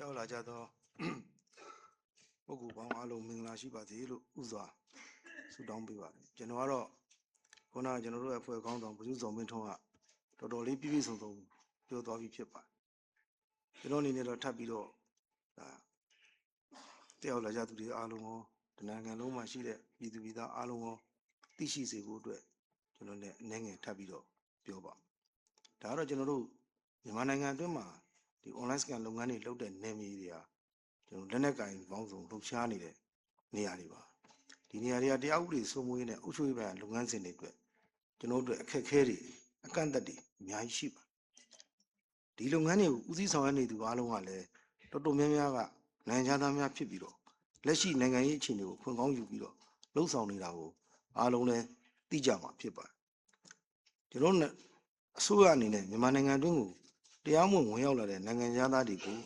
ရောက်လာကြတော့ပုဂ္ဂိုလ်ပေါင်းအားလုံးမင်္ဂလာရှိပါစေလို့ဥစွာဆုတောင်းပေးပါတယ်ကျွန်တော်ကတော့ခုနကကျွန်တော်တို့အဖွဲ့ခေါင်းဆောင်ဘုသူဆောင်မင်းထွန်းကတော်တော်လေးပြည့်ပြည့်စုံစုံပြောသွားပြီးဖြစ်ပါတယ်ကျွန်တော်အနေနဲ့တော့ထပ်ပြီးတော့ဒါတက်ရောက်လာကြသူတွေအားလုံးရောတနိုင်ငံလုံးမှာရှိတဲ့ပြည်သူပြည်သားအားလုံးရောသိရှိစေဖို့အတွက်ကျွန်တော်လည်းအနေငယ်ထပ်ပြီးတော့ပြောပါဒါကတော့ကျွန်တော်တို့မြန်မာနိုင်ငံအတွင်းမှာဒီ online scan လုပ်ငန်းတွေလုပ်တဲ့နေမြေတွေဟာကျွန်တော်လက်နက်ကင်ပေါင်းစုံလှုပ်ရှားနေတဲ့နေရာတွေပါဒီနေရာတွေကတရားဥပဒေစိုးမိုးရေးနဲ့အုပ်ချုပ်ရေးပိုင်းလုပ်ငန်းစဉ်တွေအတွက်ကျွန်တော်တို့အခက်အခဲတွေအကန့်အသတ်တွေအများကြီးရှိပါဒီလုပ်ငန်းတွေကိုဦးစီးဆောင်ရွက်နေသူအားလုံးကလည်းတော်တော်များများကနိုင်ငံသားများဖြစ်ပြီးတော့လက်ရှိနိုင်ငံရေးအခြေအနေကိုဖွင့်ကောင်းယူပြီးတော့လှုပ်ဆောင်နေတာကိုအားလုံးလည်းသိကြမှာဖြစ်ပါတယ်ကျွန်တော်တို့အစိုးရအနေနဲ့မြန်မာနိုင်ငံအတွင်းကိုတရားမဝင်ရောက်လာတဲ့နိုင်ငံသားတွေကိ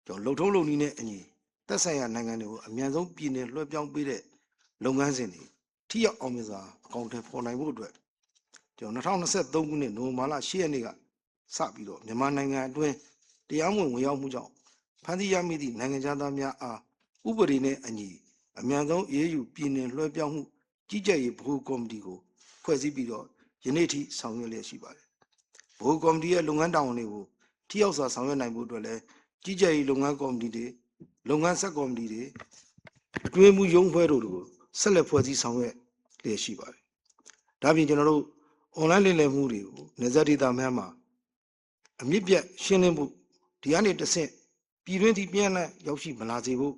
ုကျွန်တော်လှုပ်ထုံးလုပ်နည်းနဲ့အညီသက်ဆိုင်ရာနိုင်ငံတွေကိုအမြန်ဆုံးပြည်နယ်လွှဲပြောင်းပေးတဲ့လုပ်ငန်းစဉ်တွေထိရောက်အောင်မြင်စွာအကောင့်ထဲပေါ်နိုင်ဖို့အတွက်ကျွန်တော်2023ခုနှစ်နိုဝင်ဘာလ10ရက်နေ့ကစပြီးတော့မြန်မာနိုင်ငံအတွင်းတရားမဝင်ရောက်မှုကြောင့်ဖမ်းဆီးရမိသည့်နိုင်ငံသားများအားဥပဒေနဲ့အညီအမြန်ဆုံးအေးအေးယူပြည်နယ်လွှဲပြောင်းမှုကြီးကြပ်ရေးဗဟိုကော်မတီကိုဖွဲ့စည်းပြီးတော့ယနေ့ထိဆောင်ရွက်လျက်ရှိပါတယ်ဗဟိုကော်မတီရဲ့လုပ်ငန်းတာဝန်တွေကိုထိရောက်စွာဆောင်ရွက်နိုင်ဖို့အတွက်လည်းကြီးကြပ်ရေးလုပ်ငန်းကော်မတီတွေလုပ်ငန်းဆက်ကော်မတီတွေအတွင်းမှုရုံးဖွဲ့တို့ကိုဆက်လက်ဖွဲ့စည်းဆောင်ရွက်လျက်ရှိပါတယ်ဒါပြင်ကျွန်တော်တို့ online လိမ်လည်မှုတွေကိုနေဆက်ဒေသများမှာအမြင့်ပြတ်ရှင်းလင်းဖို့ဒီကနေတဆင့်ပြည်တွင်းထိပြန်လည်ရောက်ရှိမလာစေဖို့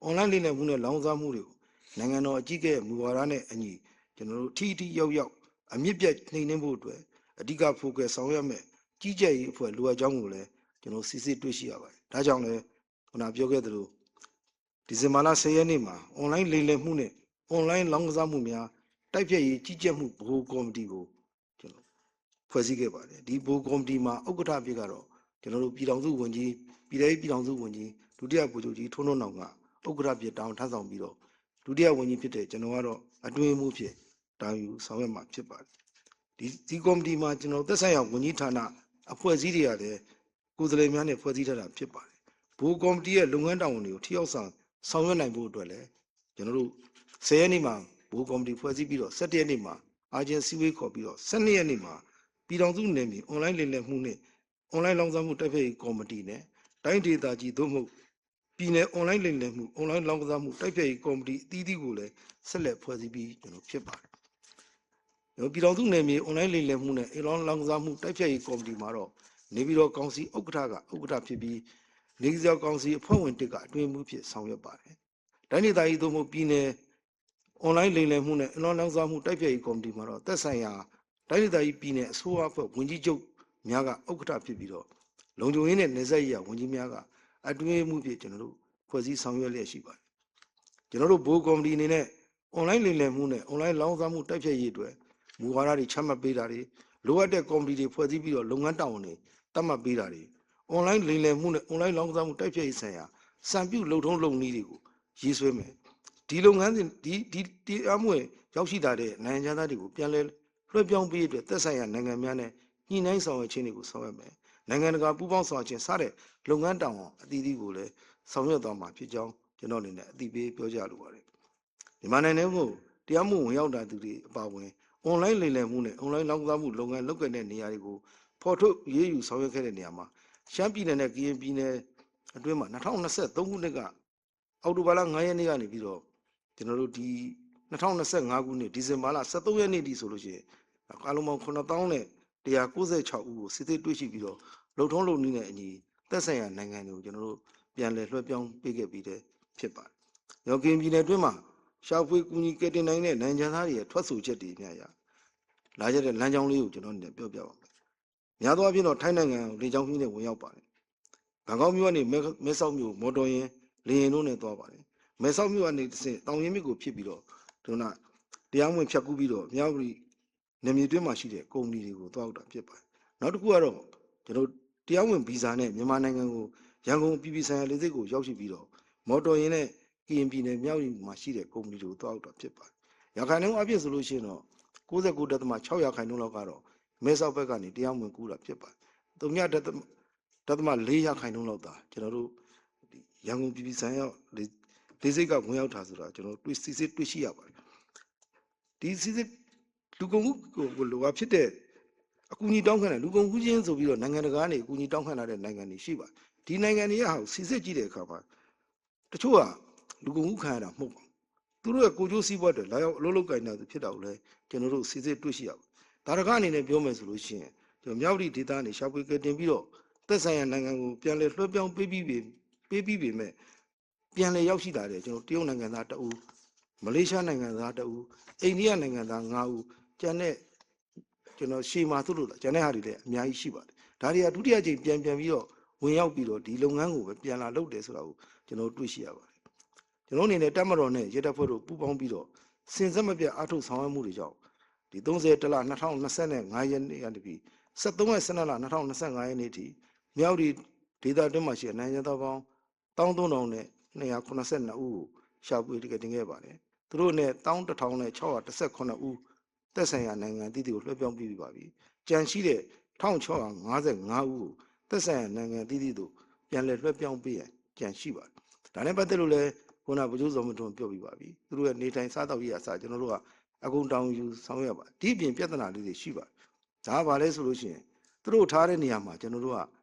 online လိမ်လည်မှုနဲ့လောင်စားမှုတွေကိုနိုင်ငံတော်အကြီးအကဲမူဝါဒနဲ့အညီကျွန်တော်တို့ထိရောက်အမြင့်ပြတ်နှိမ်နှင်းဖို့အတွက်အဓိက focus ဆောင်ရွက်မယ်ကြီးကြပ်ရေးအဖွဲ့လိုအပ်ကြောင်းကိုလည်းကျွန်တော်စစ်စစ်တွေ့ရှိရပါတယ်ဒါကြောင့်လည်းခုနပြောခဲ့သလိုဒီဇင်ဘာလ10ရက်နေ့မှာ online လိမ်လည်မှုနဲ့ online လောင်ကစားမှုများတိုက်ဖျက်ရေးကြီးကြပ်မှုဗဟိုကော်မတီကိုကျွန်တော်ဖွဲ့စည်းခဲ့ပါတယ်ဒီဗဟိုကော်မတီမှာဥက္ကဋ္ဌဖြစ်ကတော့ကျွန်တော်တို့ပြည်ထောင်စုဝန်ကြီးပြည်ထောင်စုဝန်ကြီးဒုတိယဗိုလ်ချုပ်ကြီးထွန်းထွန်းနောင်ကဥက္ကဋ္ဌဖြစ်တောင်းထမ်းဆောင်ပြီးတော့ဒုတိယဝန်ကြီးဖြစ်တဲ့ကျွန်တော်ကတော့အတွင်းမှုဖြစ်တာယူဆောင်ရွက်မှာဖြစ်ပါတယ်ဒီကော်မတီမှာကျွန်တော်သက်ဆိုင်ရာဝန်ကြီးဌာနအဖွဲ့အစည်းတွေရတယ်ကိုယ်စားလှယ်များနဲ့ဖွဲ့စည်းထားတာဖြစ်ပါတယ်ဘိုးကော်မတီရဲ့လုပ်ငန်းတာဝန်တွေကိုထိရောက်ဆောင်ရွက်နိုင်ဖို့အတွက်လည်းကျွန်တော်တို့10ရက်နေ့မှာဘိုးကော်မတီဖွဲ့စည်းပြီးတော့17ရက်နေ့မှာအာဂျင်စီဝေးခေါ်ပြီးတော့12ရက်နေ့မှာပြည်ထောင်စုနယ်မြေ online လိမ်လည်မှုနဲ့ online လောင်စာမှုတိုက်ဖျက်ရေးကော်မတီနဲ့တိုင်းဒေသကြီးသို့မဟုတ်ပြည်နယ် online လိမ်လည်မှု online လောင်စာမှုတိုက်ဖျက်ရေးကော်မတီအသီးသီးကိုလည်းဆက်လက်ဖွဲ့စည်းပြီးကျွန်တော်ဖြစ်ပါတယ်ပြည်ထောင်စုနယ်မြေ online လိမ်လည်မှုနဲ့ online လောင်စာမှုတိုက်ဖျက်ရေးကော်မတီမှာတော့နေပြည်တော်ကောင်စီဥက္ကဋ္ဌဖြစ်ပြီးနေပြည်တော်ကောင်စီအဖွဲ့ဝင်တစ်ကအတွင်းမှုဖြစ်ဆောင်ရွက်ပါတယ်တိုင်းဒေသကြီးသို့မဟုတ်ပြည်နယ် online လိမ်လည်မှုနဲ့ online လောင်စာမှုတိုက်ဖျက်ရေးကော်မတီမှာတော့သက်ဆိုင်ရာတိုင်းဒေသကြီးပြည်နယ်အစိုးရအဖွဲ့ဝန်ကြီးချုပ်များကဥက္ကဋ္ဌဖြစ်ပြီးတော့လုံခြုံရေးနဲ့နေဆက်ရေးဝန်ကြီးများကအတွင်းမှုဖြစ်ကျွန်တော်တို့ဖွဲ့စည်းဆောင်ရွက်လျက်ရှိပါတယ်ကျွန်တော်တို့ဘိုးကော်မတီအနေနဲ့ online လိမ်လည်မှုနဲ့ online လောင်စာမှုတိုက်ဖျက်ရေးအတွက်မူဝါဒတွေချမှတ်ပေးတာတွေလိုအပ်တဲ့ကော်မတီတွေဖွဲ့စည်းပြီးတော့လုပ်ငန်းတာဝန်တွေသတ်မှတ်ပေးတာတွေ online လိမ်လည်မှုနဲ့ online လောင်စာမှုတိုက်ဖျက်ရေးဆိုင်ရာစံပြုလုပ်ထုံးလုပ်နည်းတွေကိုရေးဆွဲမယ်ဒီလုပ်ငန်းစဉ်ဒီတရားမဝင်ရောက်ရှိတာတဲ့နိုင်ငံသားတွေကိုပြန်လဲလွှဲပြောင်းပေးအတွက်သက်ဆိုင်ရာနိုင်ငံများနဲ့ညှိနှိုင်းဆောင်ရွက်ခြင်းတွေကိုဆောင်ရွက်မယ်နိုင်ငံတကာပူးပေါင်းဆောင်ရွက်ခြင်းစတဲ့လုပ်ငန်းတာဝန်အသီးသီးကိုလည်းဆောင်ရွက်သွားမှာဖြစ်ကြောင်းကျွန်တော်အနေနဲ့အသိပေးပြောကြားလိုပါတယ်မြန်မာနိုင်ငံကိုတရားမဝင်ရောက်တာသူတွေအပါအဝင် online လိမ်လည်မှုနဲ့ online လောင်စာမှုလုပ်ငန်းလုပ်ကိုင်တဲ့နေရာတွေကိုဖော်ထုတ်ရေးယူဆောင်ရွက်ခဲ့တဲ့နေရာမှာရှမ်းပြည်နယ်နဲ့ကရင်ပြည်နယ်အတွင်းမှာ2023ခုနှစ်ကအောက်တိုဘာလ9ရက်နေ့ကနေပြီးတော့ကျွန်တော်တို့ဒီ2025ခုနှစ်ဒီဇင်ဘာလ23ရက်နေ့ထိဆိုလို့ရှိရင်အားလုံးပေါင်း9196ဦးကိုစစ်ဆေးတွေ့ရှိပြီးတော့လုံထုံးလုံနည်းနဲ့အညီသက်ဆိုင်ရာနိုင်ငံတွေကိုကျွန်တော်တို့ပြန်လည်လွှဲပြောင်းပေးခဲ့ပြီးတဲ့ဖြစ်ပါတယ်။ရောကင်ပြည်နယ်အတွင်းမှာရှာဖွေကူညီကယ်တင်နိုင်တဲ့နိုင်ငံသားတွေရဲ့ထွက်ဆိုချက်တွေများရလာကြတဲ့လမ်းကြောင်းလေးကိုကျွန်တော်တို့ပြောပြပါမယ်။များသောအားဖြင့်တော့ထိုင်းနိုင်ငံလေကြောင်းခရီးနဲ့ဝင်ရောက်ပါတယ်။ဘန်ကောက်မြို့ကနေမဲဆောက်မြို့မော်တော်ယာဉ်လေယာဉ်တို့နဲ့သွားပါတယ်။မဲဆောက်မြို့ကနေတောင်ရင်မြစ်ကိုဖြစ်ပြီးတော့ဒီကတရားဝင်ဖြတ်ကူးပြီးတော့မြောက်ပြည်နယ်မြေတွင်းမှာရှိတဲ့ကုမ္ပဏီတွေကိုသွားရောက်တာဖြစ်ပါတယ်။နောက်တစ်ခုကတော့ကျွန်တော်တရားဝင်ဗီဇာနဲ့မြန်မာနိုင်ငံကိုရန်ကုန်ပြည်ဆိုင်ရာလေဆိပ်ကိုရောက်ရှိပြီးတော့မော်တော်ယာဉ်နဲ့ကရင်ပြည်နယ်မြောက်ပြည်မှာရှိတဲ့ကုမ္ပဏီတွေကိုသွားရောက်တာဖြစ်ပါတယ်။ရခိုင်နှုန်းအပြည့်ဆိုလို့ရှိရင်တော့99.6%လောက်ကတော့မဲဆောက်ဘက်ကနေတရားဝင်ကူးတာဖြစ်ပါတယ်။3.4%လောက်သာကျွန်တော်တို့ ရန်ကုန်ပြည်ပြည်ဆိုင်ရာလေးစိတ်ကဝင်ရောက်တာဆိုတာကျွန်တော်တွေ့စစ်စစ်တွေ့ရှိရပါတယ်ဒီစစ်စစ်လူကုန်မှုကိုလိုအပ်ဖြစ်တဲ့အကူအညီတောင်းခံတဲ့လူကုန်မှုချင်းဆိုပြီးတော့နိုင်ငံတကာကနေအကူအညီတောင်းခံလာတဲ့နိုင်ငံတွေရှိပါတယ်ဒီနိုင်ငံတွေကဟာစစ်စစ်ကြည့်တဲ့အခါမှာတချို့ကလူကုန်မှုခံရတာမဟုတ်ပါဘူးသူတို့ရဲ့ကိုကျိုးစီးပွားတွေလာရောက်အလုပ်လုပ်ကိုင်နေတာဖြစ်တာကိုလည်းကျွန်တော်တို့စစ်စစ်တွေ့ရှိရပါတယ်ဒါတကားအနေနဲ့ပြောမယ်ဆိုလို့ရှိရင်ကျွန်တော်မြောက်ဒီဒေသနေရှာဖွေကတင်ပြီးတော့သက်ဆိုင်ရာနိုင်ငံကိုပြန်လည်လွှဲပြောင်းပေးပြီးပေမဲ့ပြန်လည်ရောက်ရှိလာတဲ့ကျွန်တော်တရုတ်နိုင်ငံသားတအူးမလေးရှားနိုင်ငံသားတအူးအိန္ဒိယနိုင်ငံသား9ဦးကျန်တဲ့ကျွန်တော်ရှေ့မှာသူ့လို့ကျန်တဲ့ဟာတွေလည်းအများကြီးရှိပါတယ်ဒါတွေကဒုတိယကြိမ်ပြန်ပြီးတော့ဝင်ရောက်ပြီးတော့ဒီလုပ်ငန်းကိုပဲပြန်လာလုပ်တယ်ဆိုတာကိုကျွန်တော်တွေ့ရှိရပါတယ်ကျွန်တော်အနေနဲ့တပ်မတော်နဲ့ရဲတပ်ဖွဲ့တို့ပူးပေါင်းပြီးတော့စင်စက်မပြတ်အားထုတ်ဆောင်ရွက်မှုတွေကြောင့်ဒီ30လ2025ရက်နေ့ကနေပြီး73ရက်12လ2025ရက်နေ့ထိမြောက်ဒီဒေသအတွင်းမှာရှိတဲ့နိုင်ငံသားပေါင်း13000နဲ့282ဦးကိုရှာဖွေတကယ်တင်ခဲ့ပါတယ်သူတို့နဲ့11619ဦးသက်ဆိုင်ရာနိုင်ငံအသီးသီးကိုလွှဲပြောင်းပြီးပါပြီကြံရှိတဲ့1655ဦးကိုသက်ဆိုင်ရာနိုင်ငံအသီးသီးတို့ပြန်လည်လွှဲပြောင်းပေးရန်ကြံရှိပါတယ်ဒါနဲ့ပတ်သက်လို့လည်းခုနဗိုလ်ချုပ်စောမထွန်းပြောပြီးပါပြီသူတို့ရဲ့နေထိုင်စားသောက်ရေးအစားကျွန်တော်တို့ကအကုန်တောင်းယူဆောင်ရွက်ပါဒီအပြင်ပြဿနာလေးတွေရှိပါတယ်ဒါကဘာလဲဆိုလို့ရှိရင်သူတို့ထားတဲ့နေရာမှာကျွန်တော်တို့က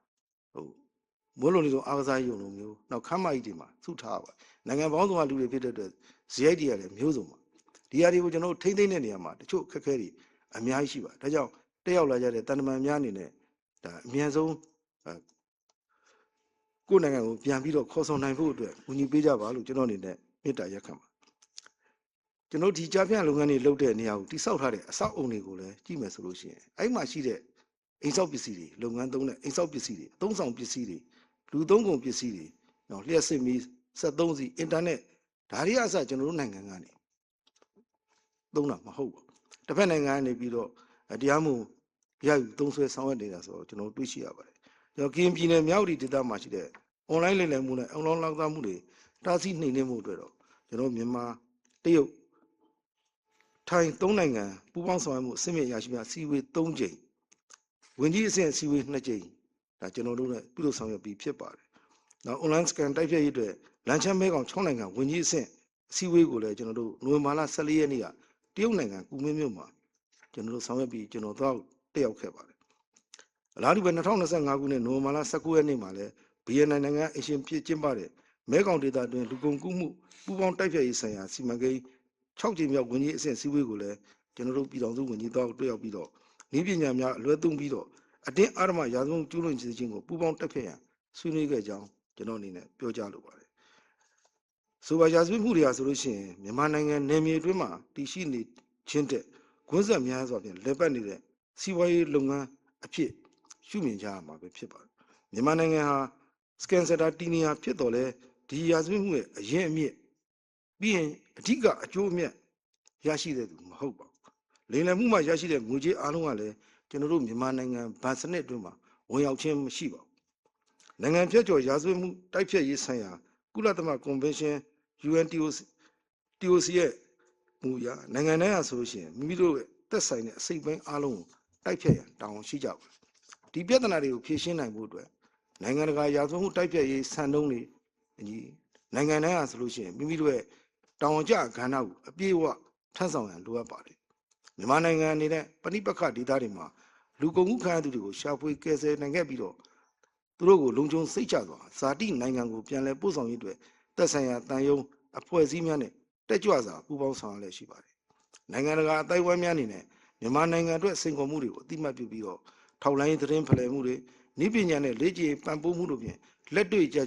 မိုးလုံးလေးဆိုအားကစားရုံလိုမျိုးနောက်ခမ်းမကြီးတွေမှာစုထားပါနိုင်ငံပေါင်းစုံကလူတွေဖြစ်တဲ့အတွက်ဇယိုက်တွေကလည်းမျိုးစုံပါဒီဟာတွေကိုကျွန်တော်တို့ထိမ့်သိမ့်တဲ့နေရာမှာတချို့ခက်ခဲတွေအများကြီးရှိပါဒါကြောင့်တက်ရောက်လာကြတဲ့တန်တမန်များအနေနဲ့ဒါအမြန်ဆုံးကိုယ်နိုင်ငံကိုပြန်ပြီးတော့ခေါ်ဆောင်နိုင်ဖို့အတွက်ဦးညီပေးကြပါလို့ကျွန်တော်အနေနဲ့မေတ္တာရက်ခံပါကျွန်တော်ဒီကြားပြလုပ်ငန်းတွေလုပ်တဲ့နေရာကိုတိစောက်ထားတဲ့အဆောက်အုံတွေကိုလည်းကြည့်မယ်ဆိုလို့ရှိရင်အဲ့မှာရှိတဲ့အိမ်ဆောက်ပစ္စည်းတွေလုပ်ငန်းသုံးတဲ့အိမ်ဆောက်ပစ္စည်းတွေအသုံးဆောင်ပစ္စည်းတွေလူသုံးကုန်ပစ္စည်းတွေနော်လျှက်စစ်မီး73စီအင်တာနက်ဒါတွေအစကျွန်တော်တို့နိုင်ငံကနေသုံးတာမဟုတ်ပါဘူးတစ်ဖက်နိုင်ငံကနေပြီးတော့တရားမှုရယူသုံးဆွဲဆောင်ရွက်နေတာဆိုတော့ကျွန်တော်တွေ့ရှိရပါတယ်ကျွန်တော်ကရင်ပြည်နယ်မြောက်ဒီဒေသမှာရှိတဲ့ online လိမ်လည်မှုနဲ့ online လောက်သားမှုတွေတားဆီးနှိမ်နင်းမှုအတွက်တော့ကျွန်တော်မြန်မာတရုတ်ထိုင်3နိုင်ငံပူးပေါင်းဆောင်ရွက်မှုအဆင့်မြင့်ရရှိများစီဝေး3ကြိမ်ဝင်ကြီးအဆင့်စီဝေး2ကြိမ်ဒါကျွန်တော်တို့နဲ့ပြုလုပ်ဆောင်ရွက်ပြီးဖြစ်ပါတယ်နောက် online scan တိုက်ဖြတ်ရေးအတွက်လမ်းချမ်းမဲကောင်6နိုင်ငံဝင်ကြီးအဆင့်စီဝေးကိုလည်းကျွန်တော်တို့နိုဝင်ဘာလ14ရက်နေ့ကတရုတ်နိုင်ငံကူမင်းမြို့မှာကျွန်တော်တို့ဆောင်ရွက်ပြီးကျွန်တော်တို့တက်ရောက်ခဲ့ပါတယ်အလားတူပဲ2025ခုနှစ်နိုဝင်ဘာလ19ရက်နေ့မှာလည်း BNI နိုင်ငံအရှင်ဖြစ်ကျင်းပတဲ့မဲကောင်ဒေသအတွင်းလူကုန်ကူးမှုပူးပေါင်းတိုက်ဖြတ်ရေးဆိုင်ရာစီမံကိန်း6ကြိမ်မြောက်ဝင်ကြီးအဆင့်စီဝေးကိုလည်းကျွန်တော်တို့ပြည်ထောင်စုဝန်ကြီးတောက်တွေ့ရောက်ပြီးတော့နည်းပညာများအလွဲသုံးပြီးတော့အတင်းအဓမ္မရာဇဝတ်ကျူးလွန်ခြင်းကိုပူးပေါင်းတိုက်ဖြတ်ရန်ဆွေးနွေးခဲ့ကြောင်းကျွန်တော်အနေနဲ့ပြောကြားလိုပါတယ်ဆိုပါရာဇဝတ်မှုတွေဟာဆိုလို့ရှိရင်မြန်မာနိုင်ငံနယ်မြေအတွင်းမှာတည်ရှိနေခြင်းတဲ့ကွင်းဆက်များစွာဖြင့်လက်ပတ်နေတဲ့စီးပွားရေးလုပ်ငန်းအဖြစ်ရှုမြင်ကြရမှာပဲဖြစ်ပါတယ်မြန်မာနိုင်ငံဟာစကန်စတာတီနီယာဖြစ်တော်လဲဒီရာဇဝတ်မှုရဲ့အရင်အမြင့်ပြီးရင်အဓိကအကျိုးအမြတ်ရရှိတဲ့သူမဟုတ်ပါဘူးလိမ်လည်မှုမှာရရှိတဲ့ငွေကြေးအားလုံးကလည်းကျွန်တော်တို့မြန်မာနိုင်ငံဗန်စနစ်အတွင်းမှာဝင်ရောက်ခြင်းမရှိပါဘူးနိုင်ငံဖြတ်ကျော်ရာဇဝတ်မှုတိုက်ဖျက်ရေးဆိုင်ရာကုလသမဂ္ဂကွန်ဗင်းရှင်း UNTOC ရဲ့မူအရနိုင်ငံတိုင်းဟာဆိုလို့ရှိရင်မိမိတို့ရဲ့သက်ဆိုင်တဲ့အစိတ်ပိုင်းအားလုံးကိုတိုက်ဖျက်ရန်တာဝန်ရှိကြပါတယ်ဒီပြဿနာတွေကိုဖြေရှင်းနိုင်ဖို့အတွက်နိုင်ငံတကာရာဇဝတ်မှုတိုက်ဖျက်ရေးစံနှုန်းတွေအညီနိုင်ငံတိုင်းဟာဆိုလို့ရှိရင်မိမိတို့ရဲ့တာဝန်ကျကဏ္ဍကိုအပြည့်အဝထမ်းဆောင်ရန်လိုအပ်ပါတယ်မြန်မာနိုင်ငံအနေနဲ့ပဋိပက္ခဒေသတွေမှာလူကုန်မှုခံရသူတွေကိုရှာဖွေကယ်ဆယ်နိုင်ခဲ့ပြီးတော့သူတို့ကိုလုံခြုံစိတ်ချစွာဇာတိနိုင်ငံကိုပြန်လည်ပို့ဆောင်ရေးအတွက်သက်ဆိုင်ရာတန်ယုံအဖွဲ့အစည်းများနဲ့တက်ကြွစွာပူးပေါင်းဆောင်ရွက်လျက်ရှိပါတယ်နိုင်ငံတကာအတိုင်းအဝိုင်းများအနေနဲ့မြန်မာနိုင်ငံအတွက်စိန်ခေါ်မှုတွေကိုအတိအမှတ်ပြုပြီးတော့ထောက်လိုင်းသတင်းဖလှယ်မှုတွေနည်းပညာနဲ့လေ့ကျင့်ပံ့ပိုးမှုတို့ဖြင့်လက်တွေ့ကြ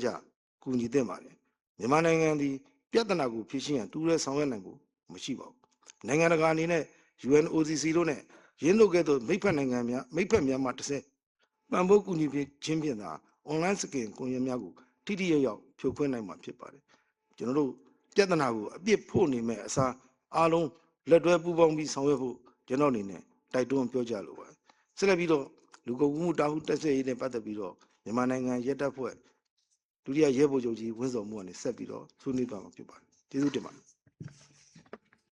ကူညီသင့်ပါတယ်မြန်မာနိုင်ငံသည်ပြဿနာကိုဖြေရှင်းရန်တူရဲဆောင်ရွက်နိုင်ဖို့မရှိပါဘူးနိုင်ငံတကာအနေနဲ့ UNOCC တို့နဲ့ရင်းနှီးခဲ့သောမိဖက်နိုင်ငံများမိဖက်များမှတစ်ဆက်ပံ့ပိုးကူညီခြင်းဖြင့်သာ online skin ကွန်ရက်များကိုထိထိရောက်ရောက်ဖြိုခွင်းနိုင်မှာဖြစ်ပါတယ်ကျွန်တော်တို့ပြဿနာကိုအပြစ်ဖို့နေမဲ့အစားအားလုံးလက်တွဲပူးပေါင်းပြီးဆောင်ရွက်ဖို့ကျွန်တော်အနေနဲ့တိုက်တွန်းပြောကြားလိုပါတယ်ဆက်လက်ပြီးတော့လူကုန်ကူးမှုတာဟုတက်ဆက်ရေးနဲ့ပတ်သက်ပြီးတော့မြန်မာနိုင်ငံရဲတပ်ဖွဲ့ဒုတိယရဲဗိုလ်ချုပ်ကြီးဝင်းစော်မှုကနေဆက်ပြီးတော့ဆွေးနွေးသွားမှာဖြစ်ပါတယ်ကျေးဇူးတင်ပါတယ်